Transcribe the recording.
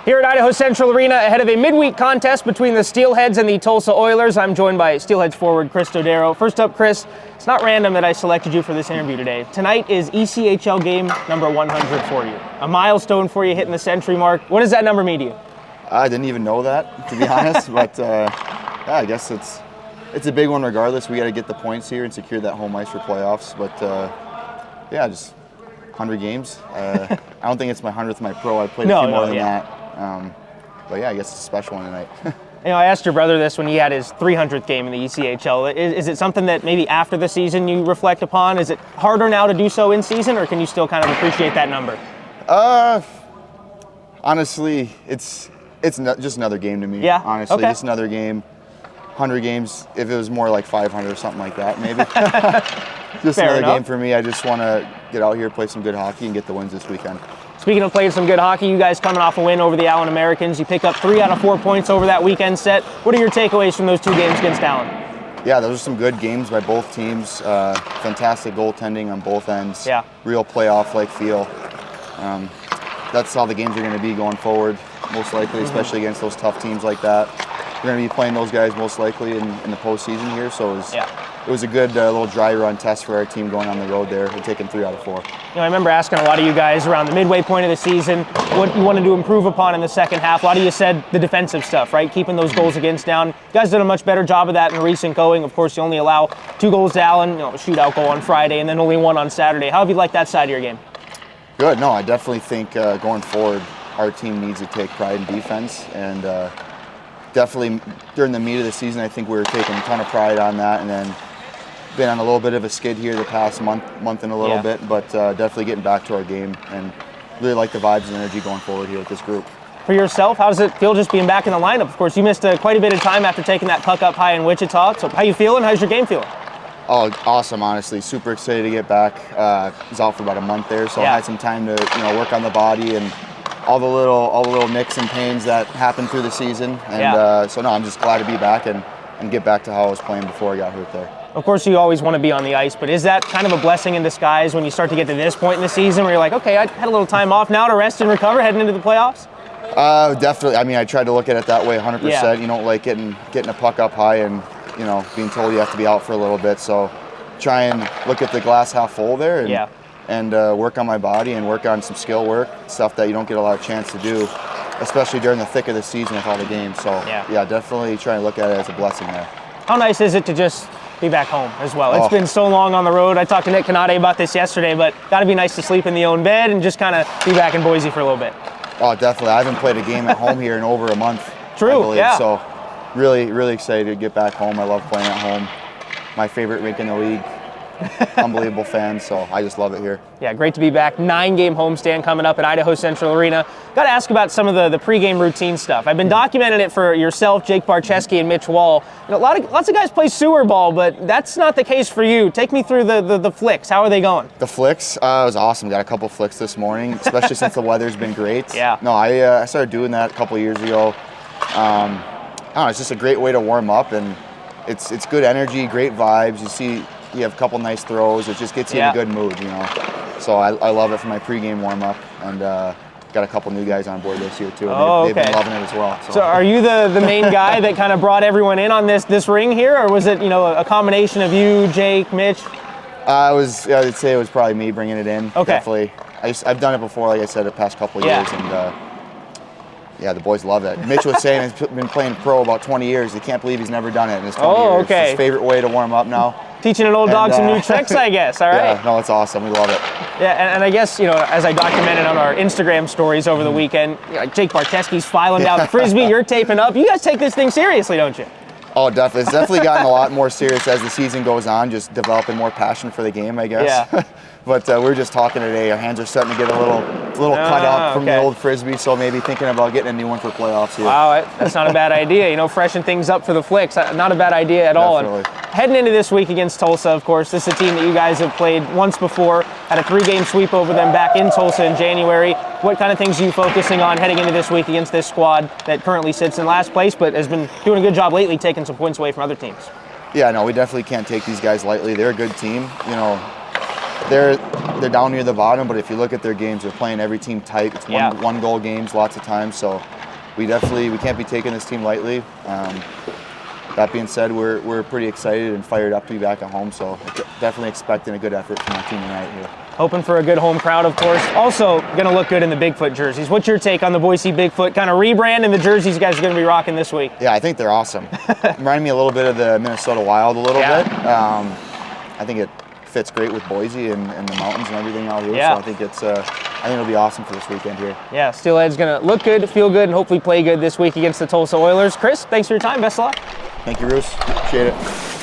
Here at Idaho Central Arena, ahead of a midweek contest between the Steelheads and the Tulsa Oilers, I'm joined by Steelheads forward Chris Dodero. First up, Chris, it's not random that I selected you for this interview today. Tonight is ECHL game number 100 for you. A milestone for you hitting the century mark. What does that number mean to you? I didn't even know that, to be honest, but yeah, I guess it's a big one regardless. We got to get the points here and secure that home ice for playoffs, but yeah, just 100 games. I don't think it's my 100th my pro. I played a few more than that. But yeah, I guess it's a special one tonight. You know, I asked your brother this when he had his 300th game in the ECHL. Is it something that maybe after the season you reflect upon? Is it harder now to do so in season, or can you still kind of appreciate that number? Honestly, it's just another game to me. Yeah. Honestly, okay. Just another game. 100 games. If it was more like 500 or something like that, maybe. Just Fair another enough. game for me. I just want to get out here, play some good hockey, and get the wins this weekend. Speaking of playing some good hockey, you guys coming off a win over the Allen Americans. You pick up 3 out of 4 points over that weekend set. What are your takeaways from those 2 games against Allen? Yeah, those are some good games by both teams. Fantastic goaltending on both ends. Yeah. Real playoff-like feel. That's how the games are going to be going forward, most likely, especially against those tough teams like that. We're going to be playing those guys most likely in the postseason here, so it was a good little dry run test for our team going on the road there and taking 3 out of 4. You know, I remember asking a lot of you guys around the midway point of the season what you wanted to improve upon in the second half. A lot of you said the defensive stuff, right? Keeping those goals against down. You guys did a much better job of that in recent going. Of course, you only allow 2 goals to Allen, a shootout goal on Friday, and then only 1 on Saturday. How have you liked that side of your game? Good. No, I definitely think going forward, our team needs to take pride in defense, and definitely during the meat of the season, I think we were taking a ton of pride on that, and then been on a little bit of a skid here the past month and a little bit, but definitely getting back to our game, and really like the vibes and energy going forward here with this group. For yourself, how does it feel just being back in the lineup? Of course, you missed quite a bit of time after taking that puck up high in Wichita. So how you feeling? How's your game feeling? Oh, awesome, honestly. Super excited to get back. I was out for about a month there, so I had some time to work on the body and all the little nicks and pains that happened through the season. And so no, I'm just glad to be back and get back to how I was playing before I got hurt there. Of course, you always want to be on the ice, but is that kind of a blessing in disguise when you start to get to this point in the season where you're like, okay, I had a little time off now to rest and recover heading into the playoffs? Definitely. I mean, I tried to look at it that way 100%. Yeah. You don't like getting a puck up high and being told you have to be out for a little bit. So try and look at the glass half full there and work on my body and work on some skill work, stuff that you don't get a lot of chance to do, especially during the thick of the season with all the games. So yeah, definitely try and look at it as a blessing there. How nice is it to just be back home as well? It's been so long on the road. I talked to Nick Canade about this yesterday, but got to be nice to sleep in the own bed and just kind of be back in Boise for a little bit. Oh, definitely. I haven't played a game at home here in over a month. True, I believe. yeah. So really, really excited to get back home. I love playing at home. My favorite rink in the league. Unbelievable fan, so I just love it here. Yeah, great to be back. 9-game homestand coming up at Idaho Central Arena. Got to ask about some of the pregame routine stuff. I've been documenting it for yourself, Jake Barcheski, and Mitch Wall. Lots of guys play sewer ball, but that's not the case for you. Take me through the flicks. How are they going? The flicks? It was awesome. Got a couple flicks this morning, especially since the weather's been great. Yeah. No, I started doing that a couple years ago. I don't know, it's just a great way to warm up, and it's good energy, great vibes. You have a couple nice throws. It just gets you in a good mood, So I love it for my pregame warm-up, and got a couple new guys on board this year too. They've been loving it as well. So are you the main guy that kind of brought everyone in on this ring here, or was it a combination of you, Jake, Mitch? I'd say it was probably me bringing it in. Okay. Definitely. I've done it before, like I said, the past couple of years, and yeah, the boys love it. Mitch was saying he's been playing pro about 20 years. He can't believe he's never done it in his 20 years. Okay. It's his favorite way to warm up now. Teaching an old dog some new tricks, I guess. All right. Yeah, no, it's awesome. We love it. Yeah, and I guess, as I documented on our Instagram stories over the weekend, Jake Barcheski's filing down the Frisbee, you're taping up. You guys take this thing seriously, don't you? Oh, definitely. It's definitely gotten a lot more serious as the season goes on, just developing more passion for the game, I guess. Yeah. But we were just talking today. Our hands are starting to get a little cut up from the old Frisbee, so maybe thinking about getting a new one for playoffs here. Wow, that's not a bad idea. Freshen things up for the flicks. Not a bad idea at all. And heading into this week against Tulsa, of course, this is a team that you guys have played once before, had a 3-game sweep over them back in Tulsa in January. What kind of things are you focusing on heading into this week against this squad that currently sits in last place, but has been doing a good job lately taking some points away from other teams? Yeah, no, we definitely can't take these guys lightly. They're a good team. they're down near the bottom, but if you look at their games, they're playing every team tight. It's one goal games lots of times, so we can't be taking this team lightly. That being said, we're pretty excited and fired up to be back at home, so definitely expecting a good effort from our team tonight here. Hoping for a good home crowd, of course. Also going to look good in the Bigfoot jerseys. What's your take on the Boise Bigfoot kind of rebrand and the jerseys you guys are going to be rocking this week? Yeah, I think they're awesome. Remind me a little bit of the Minnesota Wild a little bit. I think it fits great with Boise and the mountains and everything out here. So I think it'll be awesome for this weekend here. Yeah, Steelhead's going to look good, feel good, and hopefully play good this week against the Tulsa Oilers. Chris, thanks for your time. Best of luck. Thank you, Bruce. Appreciate it.